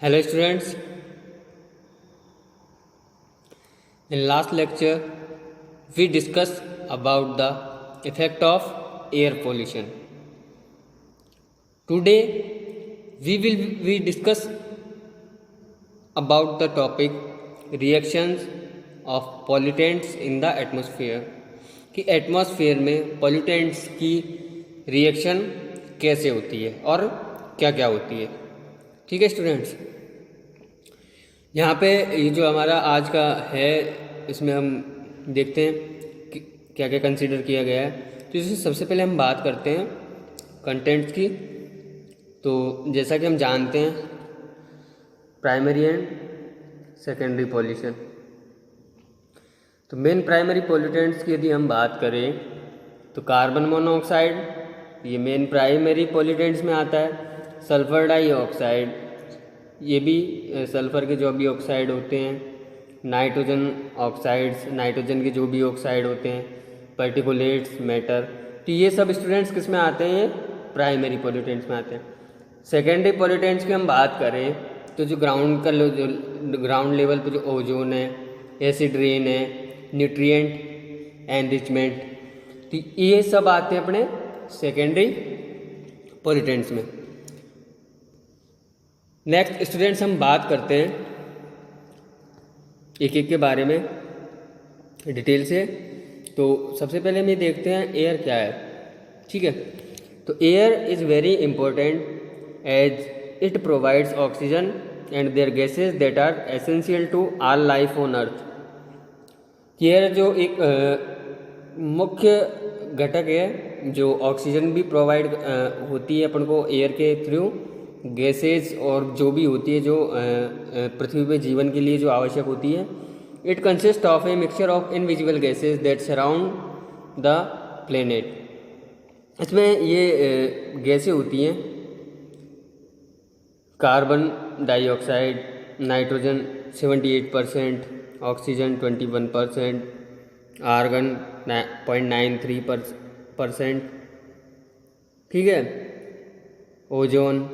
Hello students, in last lecture we discussed about the effect of air pollution. Today we discuss about the topic reactions of pollutants in the atmosphere कि atmosphere में pollutants की reaction कैसे होती है और क्या क्या होती है। ठीक है स्टूडेंट्स, यहाँ पे ये जो हमारा आज का है इसमें हम देखते हैं कि क्या क्या कंसीडर किया गया है। तो इससे सबसे पहले हम बात करते हैं कंटेंट्स की। तो जैसा कि हम जानते हैं प्राइमरी एंड सेकेंडरी पॉल्यूशन। तो मेन प्राइमरी पॉल्यूटेंट्स की यदि हम बात करें तो कार्बन मोनोऑक्साइड ये मेन प्राइमरी पॉल्यूटेंट्स में आता है। सल्फर डाइऑक्साइड ये भी सल्फ़र के जो भी ऑक्साइड होते हैं। नाइट्रोजन ऑक्साइड्स नाइट्रोजन के जो भी ऑक्साइड होते हैं। पर्टिकुलेट्स मैटर, तो ये सब स्टूडेंट्स किस में आते हैं? प्राइमरी पॉल्यूटेंट्स में आते हैं। सेकेंडरी पॉल्यूटेंट्स की हम बात करें तो जो ग्राउंड का जो ग्राउंड लेवल पे जो ओजोन है, एसिड रेन है, न्यूट्रिएंट एनरिचमेंट, तो ये सब आते हैं अपने सेकेंडरी पॉल्यूटेंट्स में। नेक्स्ट स्टूडेंट्स हम बात करते हैं एक एक के बारे में डिटेल से। तो सबसे पहले हम ये देखते हैं एयर क्या है। ठीक है, तो air is very important as it provides oxygen and there gases that are essential to all life on earth. Air जो एक मुख्य घटक है जो ऑक्सीजन भी प्रोवाइड होती है अपन को एयर के थ्रू, गैसेज और जो भी होती है जो पृथ्वी पे जीवन के लिए जो आवश्यक होती है। It consist of a mixture of invisible gases that surround the planet. इसमें ये गैसें होती हैं carbon dioxide, nitrogen 78%, oxygen 21%, argon 0.93%। ठीक है, ozone,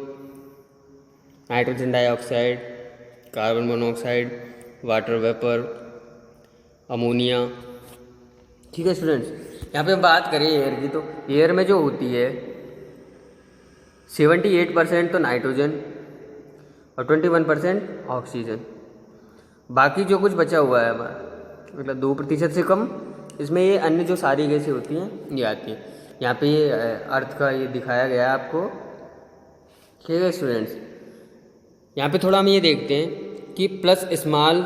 nitrogen dioxide, carbon monoxide, water vapour, ammonia. ठीक है स्टूडेंट्स, यहाँ पे हम बात करें एयर की तो एयर में जो होती है 78% तो नाइट्रोजन और 21% ऑक्सीजन। बाकी जो कुछ बचा हुआ है हमारा मतलब 2% से कम, इसमें ये अन्य जो सारी गैसें होती हैं ये आती हैं। यहाँ पे ये अर्थ का ये दिखाया गया है आपको। ठीक है स्टूडेंट्स, यहाँ पे थोड़ा हम ये देखते हैं कि plus small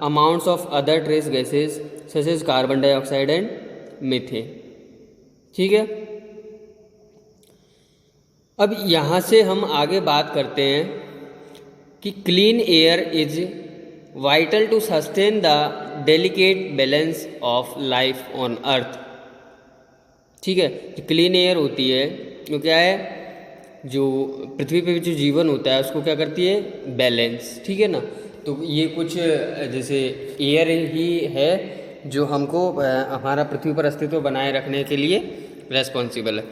amounts of other trace gases such as carbon dioxide and methane. ठीक है, अब यहाँ से हम आगे बात करते हैं कि clean air is vital to sustain the delicate balance of life on earth. ठीक है, जो क्लीन एयर होती है वो क्या है, जो पृथ्वी पे जो जीवन होता है उसको क्या करती है, बैलेंस। ठीक है ना, तो ये कुछ जैसे एयर ही है जो हमको हमारा पृथ्वी पर अस्तित्व बनाए रखने के लिए रेस्पॉन्सिबल है।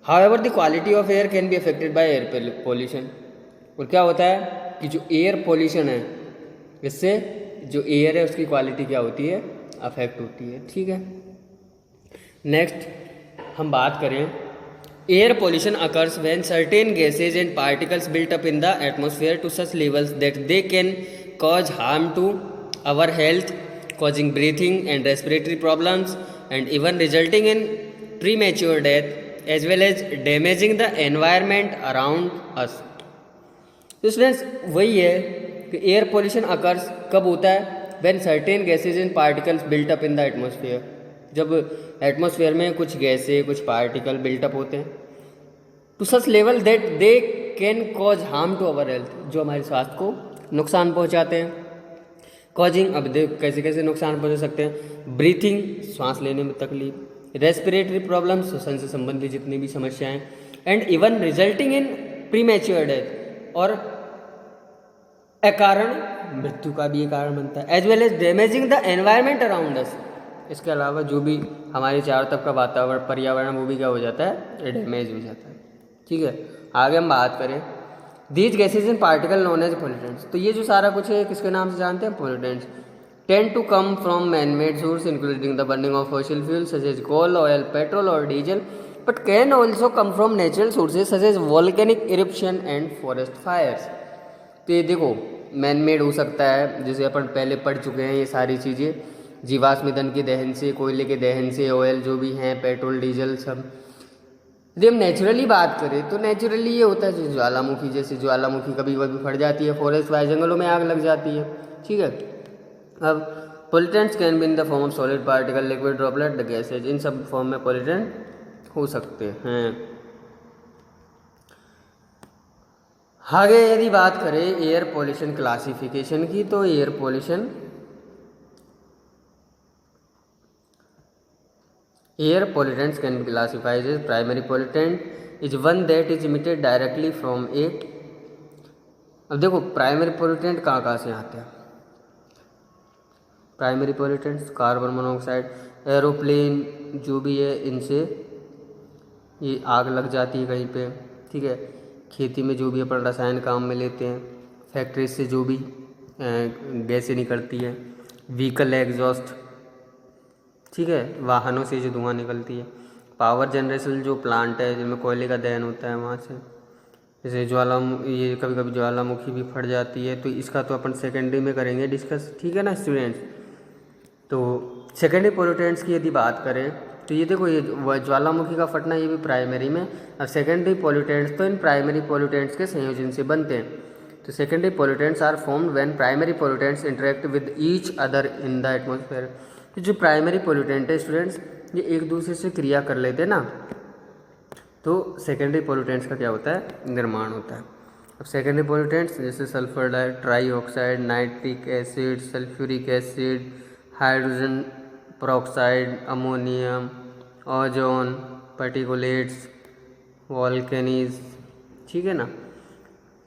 However the quality of air can be affected by air pollution. और क्या होता है कि जो एयर पोल्यूशन है इससे जो एयर है उसकी क्वालिटी क्या होती है, अफेक्ट होती है। ठीक है, नेक्स्ट हम बात करें air pollution occurs when certain gases and particles built up in the atmosphere to such levels that they can cause harm to our health, causing breathing and respiratory problems and even resulting in premature death as well as damaging the environment around us। तो students वही है कि air pollution occurs कब होता है, when certain gases and particles built up in the atmosphere, जब atmosphere में कुछ गैसें कुछ पार्टिकल बिल्टअप होते हैं to such level that they can cause harm to our health, जो हमारे स्वास्थ्य को नुकसान पहुंचाते हैं। कॉजिंग, अब देख कैसे कैसे नुकसान पहुंचा सकते हैं, ब्रीथिंग सांस लेने में तकलीफ, रेस्पिरेटरी प्रॉब्लम्स श्वसन से संबंधित जितनी भी समस्याएं, and even resulting in premature death, और अकारण मृत्यु का भी एक कारण बनता है। As well as damaging the environment around us, इसके अलावा जो भी हमारे चारों तरफ का वातावरण पर्यावरण वो भी क्या हो जाता है, डैमेज हो जाता है। ठीक है, आगे हम बात करें these gases in particle known as pollutants. तो ये जो सारा कुछ है किसके नाम से जानते हैं? Pollutants. Tend to come from man made source including the burning of fossil fuel such as coal, oil, petrol और diesel, but can also come from natural sources such as volcanic eruption and forest fires. तो ये देखो man made हो सकता है, जैसे अपन पहले पढ़ चुके हैं ये सारी चीज़ें, जीवाश्म ईंधन के दहन से, कोयले के दहन से, ऑयल जो भी हैं, पेट्रोल, डीजल सब। यदि हम नेचुरली बात करें तो नेचुरली ये होता है ज्वालामुखी, जैसे ज्वालामुखी कभी कभी फट जाती है, फॉरेस्ट फायर जंगलों में आग लग जाती है, ठीक है। अब pollutants can be in the form of solid particle, liquid, droplet, the gases, इन सब फॉर्म में पोल्यूटेंट हो सकते हैं। आगे यदि बात करें एयर पोल्यूशन क्लासिफिकेशन की, तो air pollution Air pollutants can be classified as primary pollutant is one that is emitted directly from a। अब देखो प्राइमरी पोल्यूटेंट कहाँ कहाँ से आते हैं? Primary pollutants carbon monoxide, aeroplane जो भी है इनसे ये आग लग जाती है कहीं पे, ठीक है। खेती में जो भी अपन रसायन काम में लेते हैं, फैक्ट्री से जो भी गैसें निकलती है, व्हीकल एग्जॉस्ट, ठीक है, वाहनों से जो धुआं निकलती है, पावर जनरेशन जो प्लांट है जिनमें कोयले का दहन होता है वहाँ से, जैसे ये कभी कभी ज्वालामुखी भी फट जाती है, तो इसका तो अपन सेकेंडरी में करेंगे डिस्कस, ठीक है ना स्टूडेंट्स। तो सेकेंडरी पोल्यूटेंट्स की यदि बात करें तो ये देखो ये ज्वालामुखी का फटना ये भी प्राइमरी में, और सेकेंडरी पोल्यूटेंट्स तो इन प्राइमरी पोल्यूटेंट्स के संयोजन से बनते हैं। तो secondary pollutants are formed when primary pollutants interact with each other in the atmosphere. तो जो प्राइमरी पोल्यूटेंट है स्टूडेंट्स ये एक दूसरे से क्रिया कर लेते हैं ना, तो सेकेंडरी पोल्यूटेंट्स का क्या होता है? निर्माण होता है। अब सेकेंडरी पोल्यूटेंट्स जैसे sulphur trioxide, nitric acid, sulphuric acid, hydrogen peroxide, ammonium, ozone, particulates, volcanoes, ठीक है ना।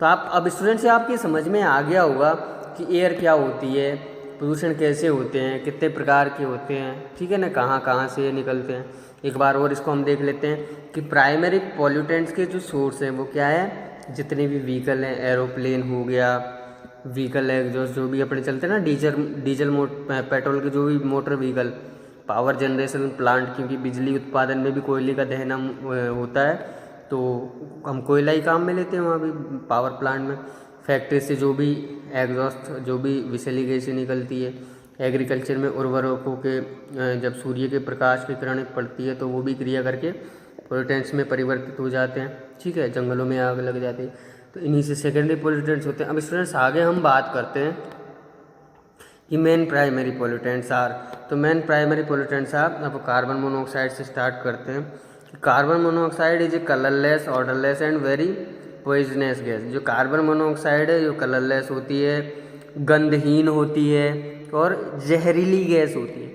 तो आप अब स्टूडेंट्स आपकी समझ में आ गया होगा कि एयर क्या होती है, प्रदूषण कैसे होते हैं, कितने प्रकार के होते हैं, ठीक है ना, कहाँ कहाँ से ये निकलते हैं। एक बार और इसको हम देख लेते हैं कि प्राइमरी पॉल्यूटेंट्स के जो सोर्स हैं वो क्या है? जितने भी व्हीकल हैं, एरोप्लेन हो गया, व्हीकल एग्जॉस्ट जो भी अपने चलते हैं ना, डीजल पेट्रोल के जो भी motor vehicle, power generation plant, क्योंकि बिजली उत्पादन में भी कोयले का दहन होता है, तो हम कोयला ही काम में लेते हैं वहाँ भी पावर प्लांट में। फैक्ट्री से जो भी एग्जॉस्ट जो भी विषैली गैसें निकलती है, एग्रीकल्चर में उर्वरकों के जब सूर्य के प्रकाश की किरणें पड़ती है तो वो भी क्रिया करके पोल्यूटेंट्स में परिवर्तित हो जाते हैं, ठीक है, जंगलों में आग लग जाती है, तो इन्हीं से सेकेंडरी पोल्यूटेंट्स होते हैं। अब स्टूडेंट्स आगे हम बात करते हैं कि मेन प्राइमरी पोल्यूटेंट्स आर। तो मेन प्राइमरी पोल्यूटेंट्स आर, अब कार्बन मोनोऑक्साइड से स्टार्ट करते हैं। Carbon monoxide is a colourless, odourless and very poisonous gas. जो कार्बन मोनोऑक्साइड है जो कलरलेस होती है, गंधहीन होती है और जहरीली गैस होती है।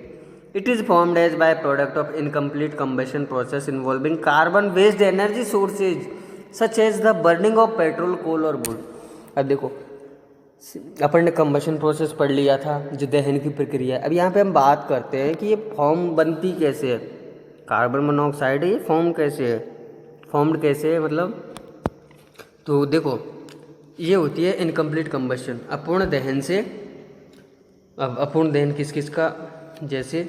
It is formed as by product of incomplete combustion process involving carbon based energy sources such as the burning of petrol, coal और वुड। अब देखो अपन ने कंबशन प्रोसेस पढ़ लिया था, जो दहन की प्रक्रिया। अब यहाँ पे हम बात करते हैं कि ये फॉर्म बनती कैसे है, कार्बन मोनोऑक्साइड ये फॉर्म कैसे है, फॉर्म्ड कैसे है मतलब। तो देखो ये होती है इनकम्प्लीट कंबशन, अपूर्ण दहन से। अब अपूर्ण दहन किस किस का, जैसे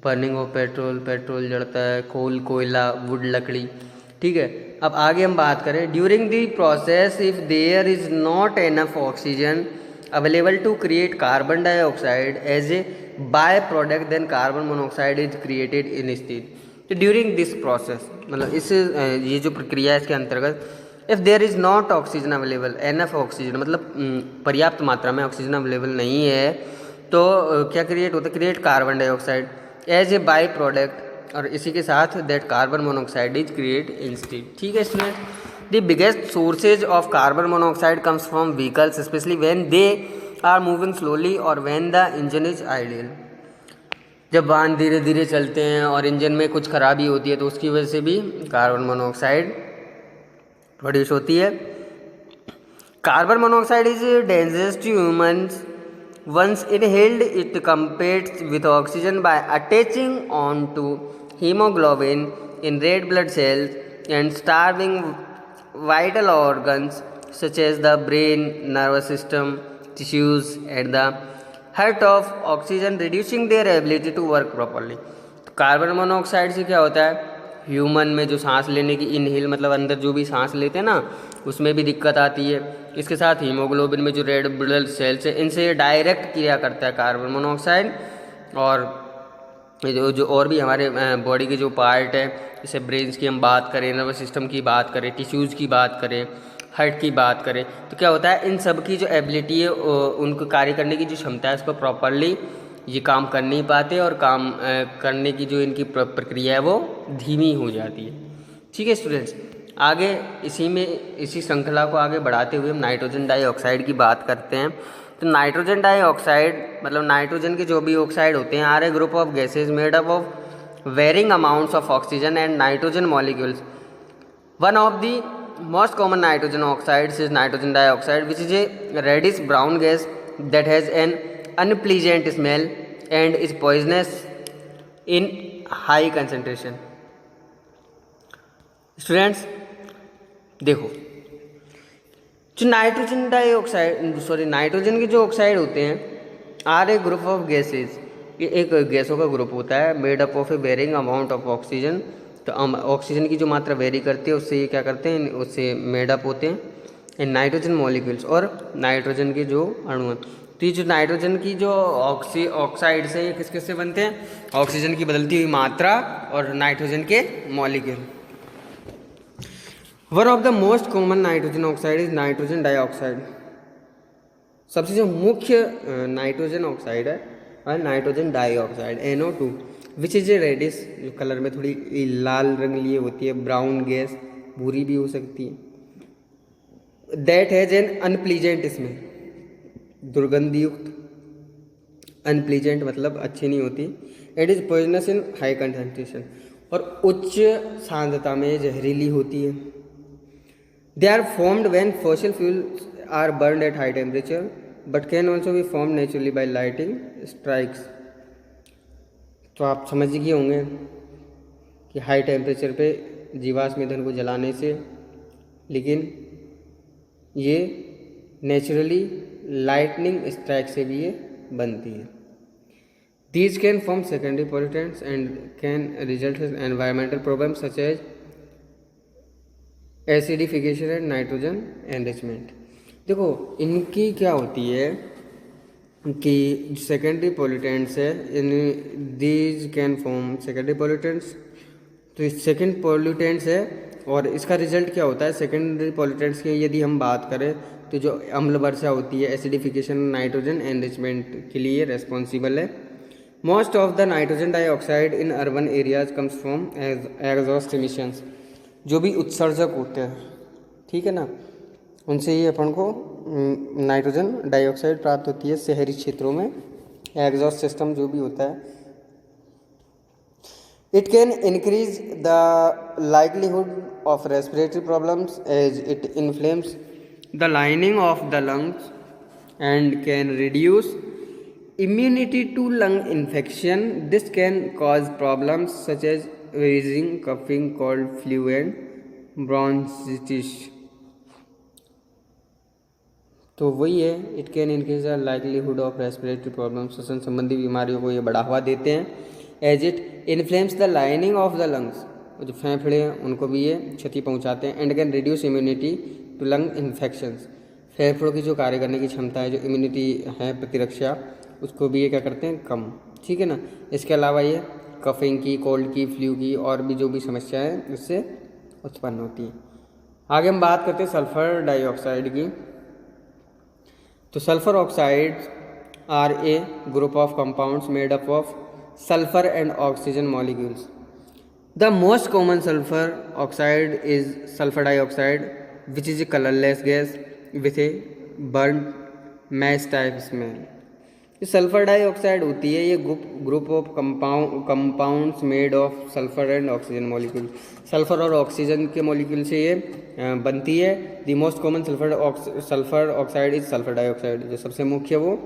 बर्निंग ऑफ पेट्रोल, पेट्रोल जलता है, कोल कोयला, वुड लकड़ी, ठीक है। अब आगे हम बात करें, during the process if there is not enough oxygen available to create carbon dioxide as a by product then carbon monoxide is created in state. तो ड्यूरिंग दिस प्रोसेस मतलब इस ये जो प्रक्रिया है इसके अंतर्गत, if there is not oxygen available, enough oxygen मतलब पर्याप्त मात्रा में ऑक्सीजन अवेलेबल नहीं है, तो क्या क्रिएट होता है? Create carbon dioxide as a by product, और इसी के साथ that carbon monoxide is create instead, ठीक है student. The biggest sources of carbon monoxide comes from vehicles specially when they are moving slowly और when the engine is ideal. जब वाहन धीरे धीरे चलते हैं और इंजन में कुछ खराबी होती है तो उसकी वजह से भी कार्बन मोनोऑक्साइड प्रोड्यूस होती है। Carbon monoxide is dangerous to humans once inhaled, it competes with oxygen by attaching on to hemoglobin in red blood cells and starving vital organs such as the brain, nervous system, tissues and the heart of oxygen, reducing their ability to work properly. तो carbon monoxide से क्या होता है, human में जो सांस लेने की इनहेल मतलब अंदर जो भी सांस लेते हैं ना उसमें भी दिक्कत आती है। इसके साथ हीमोग्लोबिन में जो रेड ब्लड सेल्स है इनसे ये डायरेक्ट क्रिया करता है कार्बन मोनोऑक्साइड। और जो जो और भी हमारे बॉडी के जो पार्ट है, जैसे ब्रेन्स की हम बात करें, नर्वस सिस्टम की बात करें, टिश्यूज़ की बात करें, हार्ट की बात करें, तो क्या होता है इन सब की जो एबिलिटी है उनको कार्य करने की जो क्षमता है उसको प्रॉपरली ये काम कर नहीं पाते और काम करने की जो इनकी प्रक्रिया है वो धीमी हो जाती है। ठीक है स्टूडेंट्स, आगे इसी श्रृंखला को आगे बढ़ाते हुए हम नाइट्रोजन डाइऑक्साइड की बात करते हैं। तो नाइट्रोजन डाइऑक्साइड मतलब नाइट्रोजन के जो भी ऑक्साइड होते हैं are a group of gases made up of varying amounts of oxygen and nitrogen molecules. One of the most common nitrogen oxides is nitrogen dioxide, which is a reddish brown gas that has an unpleasant smell and is poisonous in high concentration. Students देखो, जो nitrogen के जो oxide होते हैं are a group of gases, ये एक गैसों का ग्रुप होता है made up of a varying amount of oxygen. तो ऑक्सीजन की जो मात्रा वेरी करती है उससे ये क्या करते हैं, उससे मेडअप होते हैं एंड नाइट्रोजन मॉलिक्यूल्स और नाइट्रोजन के जो अणु हैं। तो ये जो नाइट्रोजन की जो ऑक्साइड से ये किस किस से बनते हैं, ऑक्सीजन की बदलती हुई मात्रा और नाइट्रोजन के molecule. One of the most common nitrogen oxide is nitrogen dioxide. सबसे जो मुख्य नाइट्रोजन ऑक्साइड है और nitrogen dioxide NO2, which is a reddish, जो कलर में थोड़ी लाल रंग लिए होती है, ब्राउन गैस, भूरी भी हो सकती है। That has an unpleasant smell, दुर्गंधयुक्त, अनप्लीजेंट मतलब अच्छी नहीं होती। It is poisonous in high concentration, और उच्च सांद्रता में जहरीली होती है। They are formed when fossil fuels are burned at high temperature but can also be formed naturally by lighting strikes. तो आप समझ गए होंगे कि हाई टेम्परेचर पे जीवाश्म ईंधन को जलाने से, लेकिन ये नेचुरली लाइटनिंग स्ट्राइक से भी ये बनती है। These can form secondary pollutants and can result in environmental problems such as acidification and nitrogen enrichment. देखो इनकी क्या होती है कि सेकेंडरी पॉल्यूटेंट्स है, in these can form secondary pollutants. तो सेकेंड पॉल्यूटेंट्स है और इसका रिजल्ट क्या होता है, सेकेंडरी पॉल्यूटेंट्स की यदि हम बात करें तो जो अम्ल वर्षा होती है, एसिडिफिकेशन, नाइट्रोजन एनरिचमेंट के लिए रेस्पॉन्सिबल है। Most of the nitrogen dioxide in urban areas comes from exhaust emissions. जो भी उत्सर्जक होते हैं, ठीक है ना, उनसे ये अपन को नाइट्रोजन डाइऑक्साइड प्राप्त होती है शहरी क्षेत्रों में, एग्जॉस्ट सिस्टम जो भी होता है। It can increase the livelihood of respiratory problems as it inflames the lining of the lungs and can reduce immunity to lung infection. This can cause problems such as wheezing, coughing, cold, flu and bronchitis. तो वही है, it can increase the livelihood of respiratory problem, श्वसन संबंधी बीमारियों को ये बढ़ावा देते हैं। As it inflames the lining of the lungs, जो फेफड़े हैं उनको भी ये क्षति पहुंचाते हैं। And can reduce immunity to lung infections, फेफड़ों की जो कार्य करने की क्षमता है, जो इम्यूनिटी है, प्रतिरक्षा, उसको भी ये क्या करते हैं, कम, ठीक है ना। इसके अलावा ये कफिंग की, कोल्ड की, फ्लू की और भी जो भी समस्या है इससे उत्पन्न होती है। आगे हम बात करते हैं सल्फर डाइऑक्साइड की। तो sulphur oxides are a group of compounds made up of sulphur and oxygen molecules. The most common sulphur oxide is sulphur dioxide which is a colourless gas with a burn match type smell. जो sulphur dioxide होती है ये group of compounds made of sulphur and oxygen molecule, sulphur और oxygen के molecule से ये बनती है। The most common sulphur oxide is sulphur dioxide, जो सबसे मुख्य वो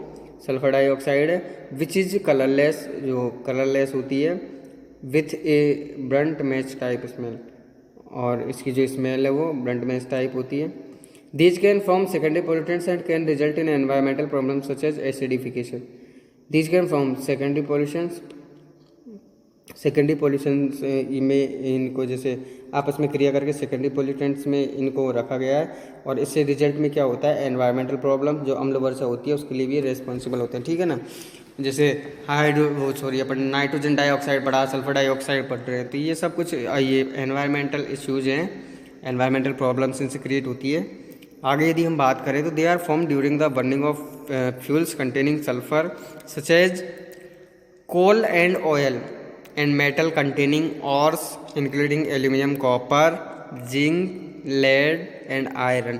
सल्फर डाइऑक्साइड है। विच इज कलरलेस, जो कलरलेस होती है, with A Brunt match type smell, और इसकी जो स्मेल है वो ब्रंट मैच टाइप होती है। These can form secondary pollutants and can result in environmental problems such as acidification. These can form secondary pollutions. Secondary pollutions में इनको जैसे आपस में क्रिया करके सेकेंडरी पोल्यूटेंट्स में इनको रखा गया है, और इससे रिजल्ट में क्या होता है, एनवायरमेंटल प्रॉब्लम जो अम्ल वर्षा होती है उसके लिए भी रेस्पॉन्सिबल होते हैं, ठीक है ना। जैसे अपन नाइट्रोजन डाइऑक्साइड पढ़ा, सल्फर डाइऑक्साइड पढ़ रहे हैं, तो ये सब कुछ ये एनवायरमेंटल इश्यूज हैं, एनवायरमेंटल प्रॉब्लम्स इनसे क्रिएट होती है। आगे यदि हम बात करें तो they are form during the burning of fuels containing sulphur such as coal and oil and metal containing ores including aluminum, copper, zinc, lead and iron।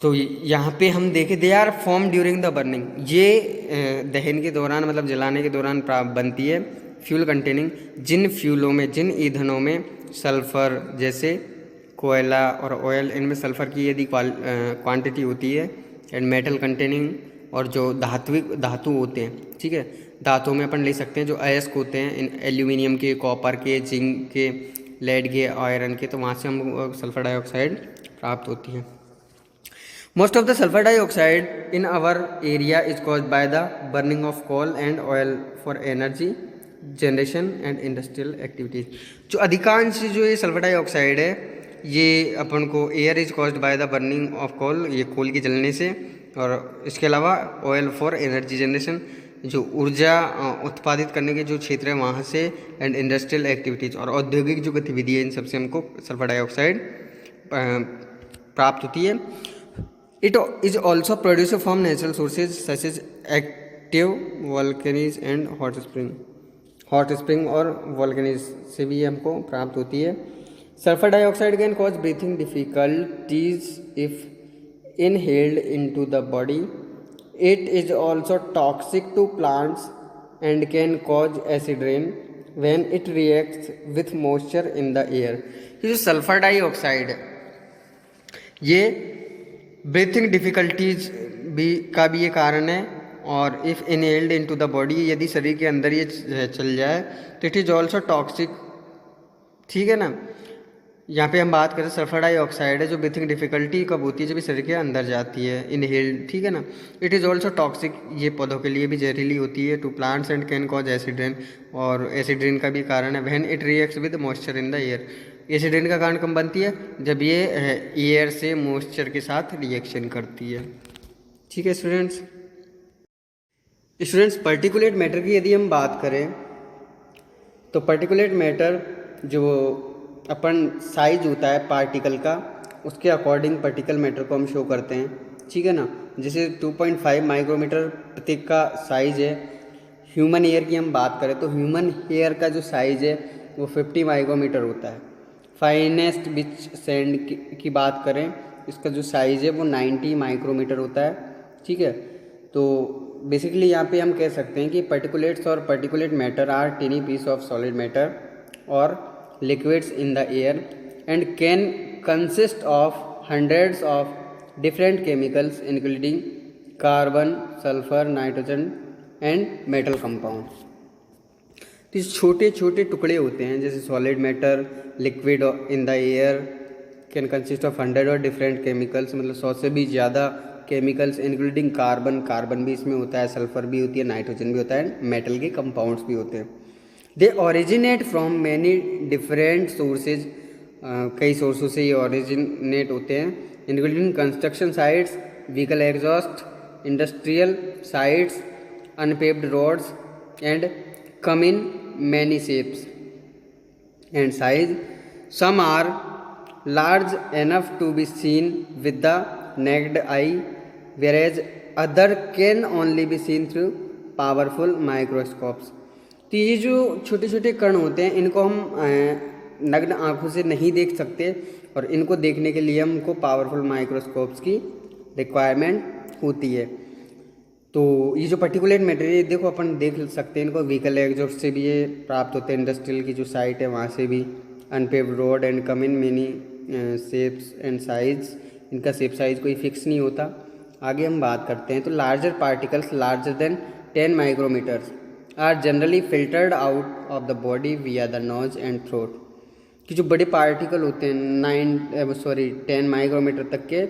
तो यहाँ पे हम देखें they are form during the burning, ये दहन के दौरान मतलब जलाने के दौरान बनती है। फ्यूल कंटेनिंग, जिन फ्यूलों में, जिन ईंधनों में सल्फर जैसे कोयला और ऑयल, इनमें सल्फर की यदि क्वांटिटी होती है, एंड मेटल कंटेनिंग, और जो धातु होते हैं, ठीक है, धातु में अपन ले सकते हैं जो अयस्क होते हैं, इन एल्यूमिनियम के, कॉपर के, जिंक के, लेड के, आयरन के, तो वहाँ से हम सल्फर डाइऑक्साइड प्राप्त होती है। Most of the sulphur dioxide in our area is caused by the burning of coal and oil for energy generation and industrial activities. जो अधिकांश जो ये सल्फर डाइऑक्साइड है, ये अपन को air is caused by the burning of coal, ये coal के जलने से, और इसके अलावा ऑयल फॉर एनर्जी जनरेशन, जो ऊर्जा उत्पादित करने के जो क्षेत्र है वहाँ से, एंड इंडस्ट्रियल एक्टिविटीज़, और औद्योगिक जो गतिविधि है, इन सबसे हमको सल्फर डाइऑक्साइड प्राप्त होती है। It is also produce from natural sources such as active volcanoes and hot spring और वॉल्केनीज से भी हमको प्राप्त होती है। Sulphur dioxide can cause breathing difficulties if inhaled into the body. It is also toxic to plants and can cause acid rain when it reacts with moisture in the air। ये जो sulphur dioxide है, ये breathing difficulties का भी ये कारण है, और if inhaled into the body, यदि शरीर के अंदर ये चल जाए तो इट इज ऑल्सो टॉक्सिक, ठीक है ना। यहाँ पे हम बात करें सल्फर डाइऑक्साइड है, जो ब्रीथिंग डिफिकल्टी कब होती है, जब शरीर के अंदर जाती है, इनहेल्ड, ठीक है ना। इट इज़ ऑल्सो टॉक्सिक, ये पौधों के लिए भी जहरीली होती है, to plants and can cause acid rain, और एसिड रेन का भी कारण है। When it reacts with moisture in the air, acid rain का कारण कब बनती है, जब ये एयर से मॉइस्चर के साथ रिएक्शन करती है, ठीक है स्टूडेंट्स। पार्टिकुलेट मैटर की यदि हम बात करें तो पार्टिकुलेट मैटर जो अपन साइज होता है पार्टिकल का, उसके अकॉर्डिंग पार्टिकल मैटर को हम शो करते हैं, ठीक है ना। जैसे 2.5 माइक्रोमीटर प्रति का साइज है। ह्यूमन एयर की हम बात करें तो ह्यूमन एयर का जो साइज है वो 50 माइक्रोमीटर होता है। फाइनेस्ट बिच सैंड की बात करें, इसका जो साइज है वो 90 माइक्रोमीटर होता है, ठीक है। तो बेसिकली यहाँ पे हम कह सकते हैं कि पार्टिकुलेट्स और particulate matter are tiny piece of solid matter और liquids in the air and can consist of hundreds of different chemicals including carbon, sulfur, nitrogen and metal compounds। तो छोटे छोटे टुकड़े होते हैं, जैसे solid matter, liquid in the air can consist of 100 और different chemicals, मतलब 100 से भी ज़्यादा केमिकल्स इंक्लूडिंग कार्बन भी इसमें होता है, सल्फर भी होती है, नाइट्रोजन भी होता है, मेटल के कंपाउंड्स भी होते हैं। They originate from many different sources, कई सोर्सों से ये ओरिजिनेट होते हैं, including construction sites, vehicle exhaust, industrial sites, unpaved roads and come in many shapes and size. Some are large enough to be seen with the naked eye, whereas other can only be seen through powerful microscopes। तो ये जो छोटे छोटे कण होते हैं इनको हम नग्न आँखों से नहीं देख सकते, और इनको देखने के लिए हमको पावरफुल माइक्रोस्कोप्स की रिक्वायरमेंट होती है। तो ये जो पर्टिकुलेट मटेरियल देखो अपन देख सकते हैं, इनको व्हीकल एग्जॉस्ट से भी ये प्राप्त होते हैं, इंडस्ट्रियल की जो साइट है वहाँ से भी, unpaved road and come in many shapes and size, इनका शेप साइज कोई फिक्स नहीं होता। आगे हम बात करते हैं तो larger particles larger than 10 micrometres are generally filtered out of the body via the nose and throat. कि जो बड़े पार्टिकल होते हैं 10 माइक्रोमीटर तक के,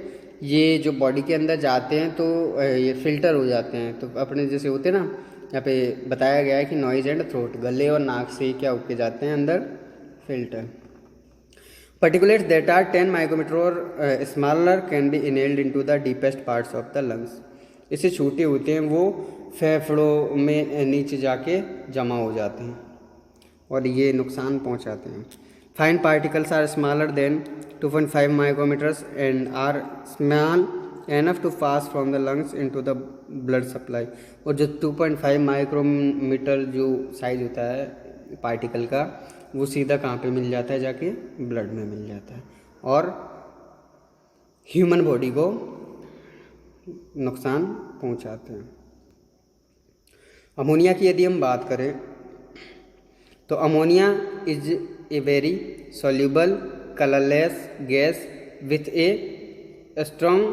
ये जो बॉडी के अंदर जाते हैं तो ये फिल्टर हो जाते हैं। तो अपने जैसे होते हैं ना, यहाँ पे बताया गया है कि नॉइज एंड थ्रोट, गले और नाक से क्या होके जाते हैं अंदर, filter. Particulates that are 10 micrometer or smaller can be inhaled into the deepest parts of the lungs. इससे छोटे होते हैं वो फेफड़ों में नीचे जाके जमा हो जाते हैं और ये नुकसान पहुंचाते हैं। Fine particles are smaller than 2.5 micrometers and are small enough to pass from the lungs into the blood supply. और जो 2.5 माइक्रोमीटर जो साइज होता है पार्टिकल का, वो सीधा कहाँ पे मिल जाता है, जाके ब्लड में मिल जाता है और ह्यूमन बॉडी को नुकसान पहुंचाते हैं। अमोनिया की यदि हम बात करें तो ammonia is a very soluble colourless gas with a strong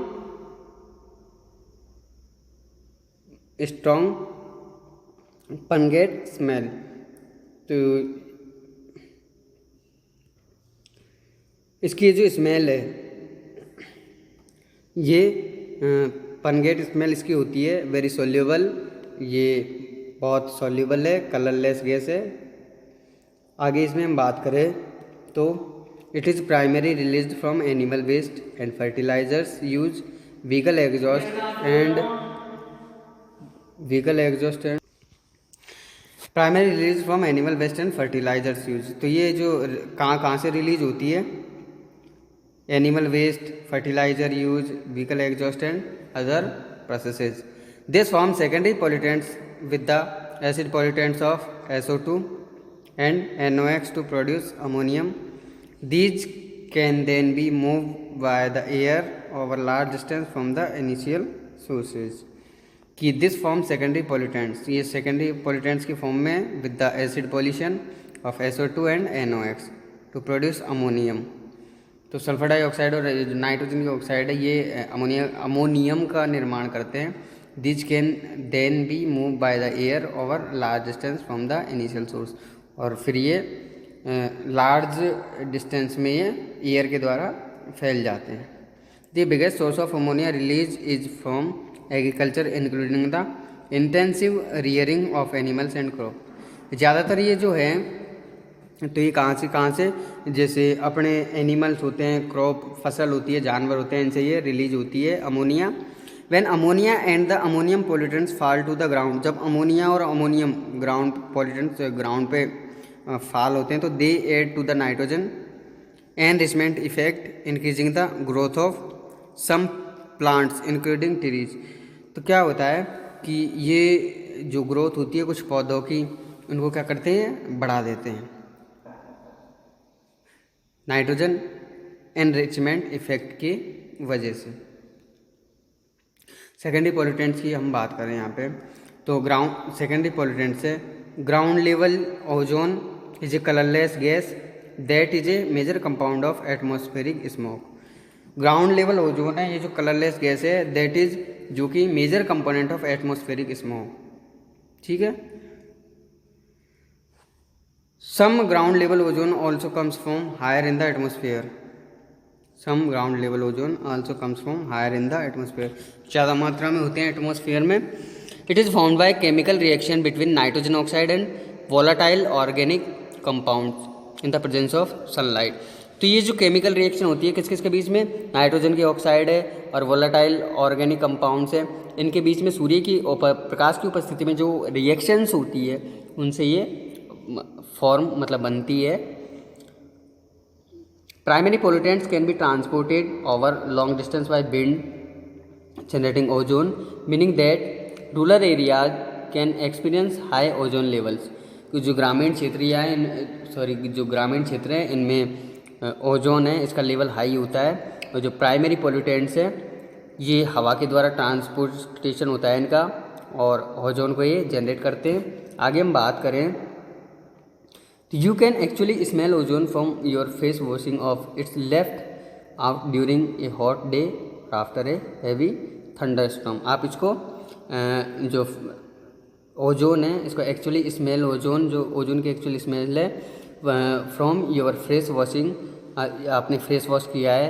pungent smell. तो इसकी जो स्मेल है, ये पनगेट स्मेल इसकी होती है, वेरी सोल्यूबल, ये बहुत सोल्यूबल है, कलरलेस गैस है। आगे इसमें हम बात करें तो it is primary released from animal waste and fertilizers use vehicle exhaust and primary release from animal waste and fertilizers use. तो ये जो कहाँ से रिलीज होती है, animal waste, fertilizer use, vehicle exhaust and other processes. This form secondary pollutants with the acid pollutants of SO2 and NOx to produce ammonium. These can then be moved by the air over large distance from the initial sources. कि this form secondary pollutants, ये secondary pollutants की form में with the acid pollution of SO2 and NOx to produce ammonium. तो sulphur dioxide और nitrogen की oxide है, ये ammonium का निर्माण करते हैं। This can then be move by the air over large distance from the initial source. और फिर ये लार्ज डिस्टेंस में ये एयर के द्वारा फैल जाते हैं। The biggest source of ammonia release is from agriculture including the intensive rearing of animals and crop. ज़्यादातर ये जो है तो ये कहाँ से जैसे अपने एनिमल्स होते हैं, क्रॉप फसल होती है, जानवर होते हैं, इनसे ये रिलीज होती है ammonia. When ammonia and the ammonium pollutants fall to the ground, जब अमोनिया और अमोनियम ग्राउंड पॉल्यूटेंट्स ग्राउंड पे फॉल होते हैं तो they add to the nitrogen enrichment effect increasing the growth of some plants including trees. तो क्या होता है कि ये जो ग्रोथ होती है कुछ पौधों की, उनको क्या करते हैं, बढ़ा देते हैं नाइट्रोजन एनरिचमेंट इफेक्ट की वजह से। सेकेंडरी पॉल्यूटेंट्स की हम बात करें यहाँ पे तो सेकेंडरी पॉल्यूटेंट से ground level ozone is a colourless gas that is a major compound of atmospheric smoke. Ground level ozone है, ये जो कलरलेस गैस है, दैट इज जो कि major component of atmospheric smoke. ठीक है। Some ground level ozone also comes from higher in the atmosphere. Some ground level ozone also comes from higher in the atmosphere. ज़्यादा मात्रा में होते हैं एटमॉस्फेयर में। It is formed by chemical reaction between nitrogen oxide and volatile organic compounds in the presence of sunlight. तो ये जो chemical reaction होती है किस किस के बीच में, नाइट्रोजन की ऑक्साइड है और वोलाटाइल ऑर्गेनिक कंपाउंड्स है, इनके बीच में सूर्य की प्रकाश की उपस्थिति में जो रिएक्शंस होती है उनसे ये फॉर्म मतलब बनती है। Primary pollutants can be transported over long distance by wind generating ozone, meaning that rural areas can experience high ozone levels. जो ग्रामीण क्षेत्र है इनमें ओजोन है, इसका लेवल हाई होता है। और जो प्राइमरी पोल्यूटेंट्स है ये हवा के द्वारा ट्रांसपोर्टेशन होता है इनका और ओजोन को ये जनरेट करते हैं। आगे हम बात करें तो you can actually smell ozone from your face washing of its left out during a hot day after a heavy thunderstorm. आप इसको जो ओजोन है इसको एक्चुअली स्मेल ओजोन, जो ओजोन की एक्चुअली स्मेल है फ्रॉम योर फेस वॉशिंग, आपने face wash किया है,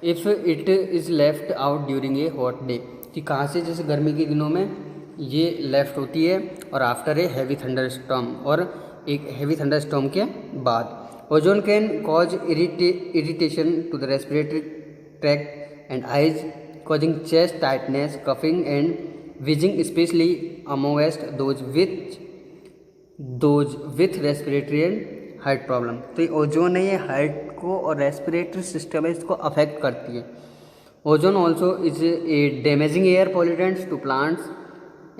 if it is left out during a hot day, कि कहाँ से, जैसे गर्मी के दिनों में ये लेफ्ट होती है और after a heavy thunder storm, और एक हैवी थंडर स्टॉर्म के बाद। Ozone can cause irritation to the respiratory tract and eyes, causing chest tightness, coughing and wheezing, especially amongst those with respiratory and heart problem। तो ये ozone है, ये heart को और रेस्पिरेटरी सिस्टम है इसको अफेक्ट करती है। Ozone also is a damaging air pollutants to plants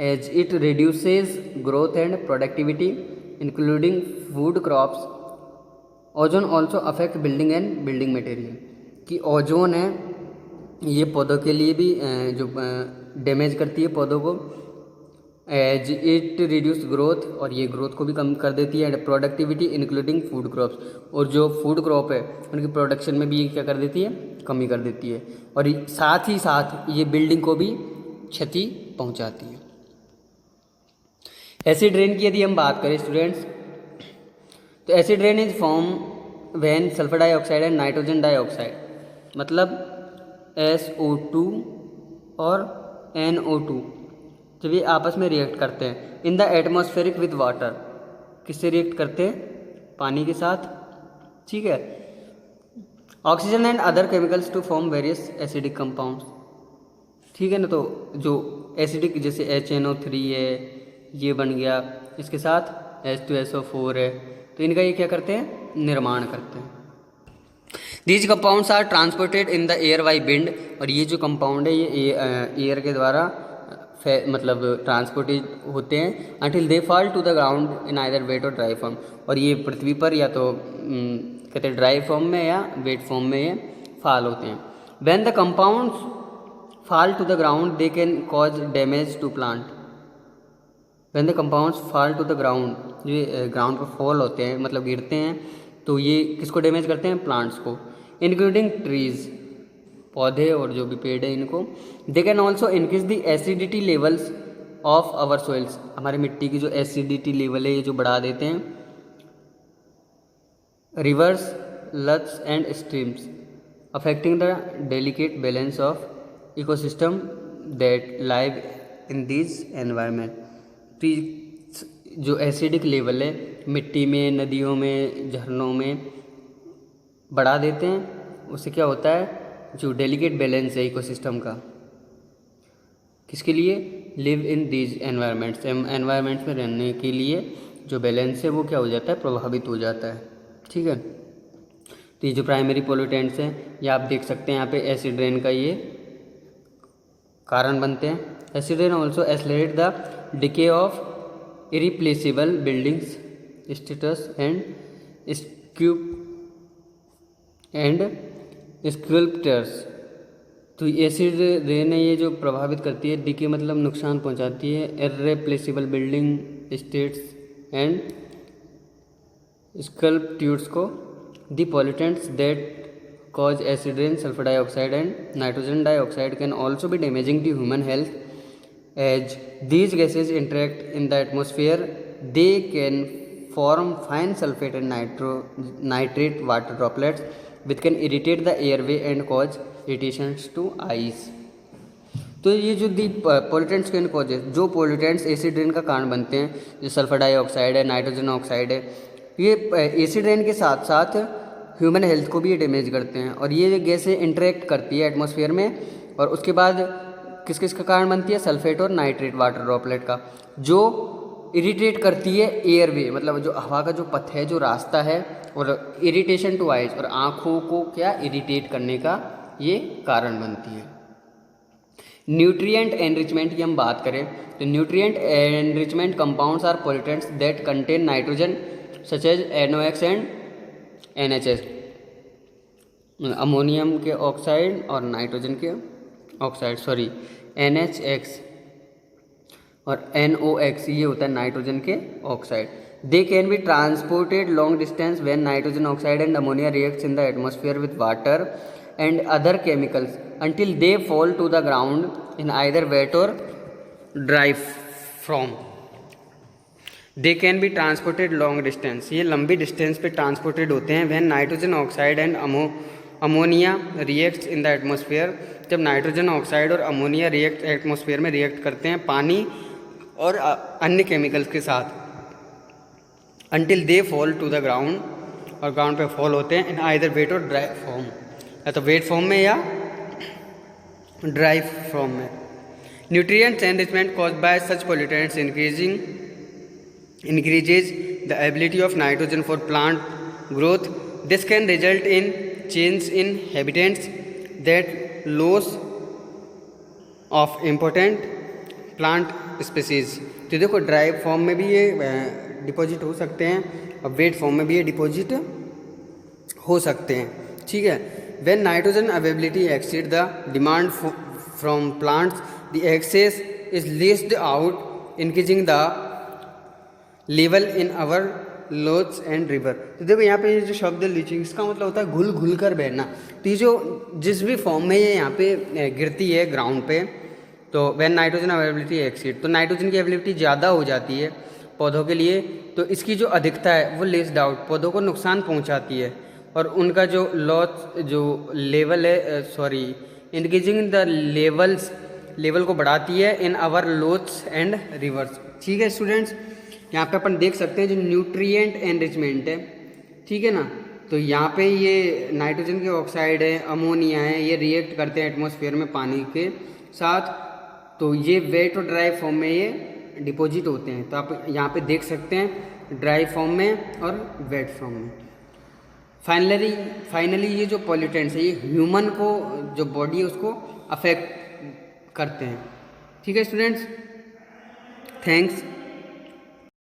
as it reduces growth and productivity including food crops. Ozone also affect building and building material, कि ओजोन है ये पौधों के लिए भी जो डैमेज करती है पौधों को, एज इट रिड्यूस ग्रोथ, और ये ग्रोथ को भी कम कर देती है, and productivity including food crops, और जो फूड क्रॉप है उनकी प्रोडक्शन में भी ये क्या कर देती है, कमी कर देती है, और साथ ही साथ ये बिल्डिंग को भी क्षति पहुंचाती है। एसिड रेन की यदि हम बात करें स्टूडेंट्स, तो acid rain is form when sulphur dioxide and nitrogen dioxide, मतलब SO2 और NO2 जब ये आपस में रिएक्ट करते हैं in the atmospheric with water, किससे रिएक्ट करते हैं, पानी के साथ, ठीक है, oxygen and other chemicals to form various acidic compounds, ठीक है ना। तो जो एसिडिक जैसे HNO3 है ये बन गया, इसके साथ H2SO4 है, तो इनका ये क्या करते हैं, निर्माण करते हैं। These compounds are transported in the air by wind, और ये जो कंपाउंड है ये एयर के द्वारा मतलब ट्रांसपोर्टेड होते हैं until they fall to the ground in either wet और ड्राई फॉर्म, और ये पृथ्वी पर या तो कहते हैं ड्राई फॉर्म में या वेट फॉर्म में ये फॉल होते हैं। When the compounds fall to the ground they can cause damage to plant. When the compounds fall to the ground, ये ग्राउंड पर फॉल होते हैं मतलब गिरते हैं, तो ये किसको डैमेज करते हैं, प्लांट्स को, इंक्लूडिंग ट्रीज, पौधे और जो भी पेड़ है इनको। They can also increase the acidity levels of our soils, हमारी मिट्टी की जो एसिडिटी लेवल है ये जो बढ़ा देते हैं। Reverse, lux and streams affecting the delicate balance of ecosystem that live in this environment. तो जो एसिडिक लेवल है मिट्टी में, नदियों में, झरनों में बढ़ा देते हैं, उससे क्या होता है, जो डेलिकेट बैलेंस है इकोसिस्टम का, किसके लिए, live in these environments, environments में रहने के लिए जो बैलेंस है वो क्या हो जाता है, प्रभावित हो जाता है, ठीक है। तो ये जो प्राइमरी पोल्यूटेंट्स हैं ये आप देख सकते हैं यहाँ पे एसिड रेन का ये कारण बनते हैं। Acid rain also accelerate the decay of irreplaceable buildings, status and sculptures। तो एसिड रेन है ये जो प्रभावित करती है, डिके मतलब नुकसान पहुंचाती है, irreplaceable building, statues and sculptures को। The pollutants that cause acid rain, sulphur dioxide and nitrogen dioxide can also be damaging to human health. As these gases interact in the atmosphere, they can form fine sulfate and nitrate water droplets, which can irritate the airway and cause irritations to eyes। तो ये जो दी pollutants can causes, जो pollutants acid rain का कारण बनते हैं, जो sulphur dioxide है, नाइट्रोजन ऑक्साइड है, ये एसिड रेन के साथ साथ ह्यूमन हेल्थ को भी ये डैमेज करते हैं, और ये गैसें इंटरेक्ट करती है एटमॉस्फेयर में, और उसके बाद किस किस का कारण बनती है, सल्फेट और नाइट्रेट वाटर ड्रॉपलेट का, जो इरिटेट करती है एयरवे, मतलब जो हवा का जो पथ है, जो रास्ता है, और इरिटेशन टू आइज, और आँखों को क्या इरिटेट करने का ये कारण बनती है। न्यूट्रिएंट एनरिचमेंट की हम बात करें तो nutrient enrichment compounds are pollutants that contain nitrogen such as NOx and NHS, ammonium के ऑक्साइड और नाइट्रोजन के ऑक्साइड, NHX और NOx, ये होता है नाइट्रोजन के oxide. They can be transported long distance when nitrogen oxide and ammonia reacts in the atmosphere with water and other chemicals until they fall to the ground in either wet or dry form। They can be transported long distance, ये लंबी distance पे transported होते हैं। When nitrogen oxide and ammonia reacts in the atmosphere, जब nitrogen oxide और ammonia atmosphere में react करते हैं पानी और अन्य केमिकल्स के साथ, until they fall to the ground, और ग्राउंड पे फॉल होते हैं इन आइदर वेट और ड्राई फॉर्म, या तो वेट फॉर्म में या ड्राई फॉर्म में। Nutrients enrichment caused by such pollutants increases the ability of nitrogen for plant growth. This can result in change in habitats, that loss of important plant species. तो देखो dry form में भी ये deposit हो सकते हैं और वेट फॉर्म में भी ये डिपॉजिट हो सकते हैं, ठीक है। When nitrogen availability exceeds the demand from plants, the excess is leached out, increasing the level in our lochs and river. तो देखो यहाँ पे ये जो शब्द लीचिंग, इसका मतलब होता है घुल घुल कर बहना। तो ये जो जिस भी फॉर्म में ये यहाँ पे गिरती है ग्राउंड पे, तो व्हेन नाइट्रोजन अवेलेबिलिटी एक्सीड, तो नाइट्रोजन की अवेलेबिलिटी ज़्यादा हो जाती है पौधों के लिए, तो इसकी जो अधिकता है वो लेस्ड आउट, पौधों को नुकसान पहुँचाती है, और उनका जो लॉथ जो लेवल है इंक्रीजिंग द लेवल को बढ़ाती है इन आवर लोथ्स एंड रिवर्स। ठीक है स्टूडेंट्स, यहाँ पे अपन देख सकते हैं जो न्यूट्रिएंट एनरिचमेंट है, ठीक है ना। तो यहाँ पे ये नाइट्रोजन के ऑक्साइड है, अमोनिया है, ये रिएक्ट करते हैं एटमॉस्फेयर में पानी के साथ, तो ये वेट और ड्राई फॉर्म में ये डिपॉजिट होते हैं। तो आप यहाँ पे देख सकते हैं ड्राई फॉर्म में और वेट फॉर्म में। फाइनली ये जो पॉल्यूटेंट्स है ये ह्यूमन को जो बॉडी है उसको अफेक्ट करते हैं। ठीक है स्टूडेंट्स, थैंक्स।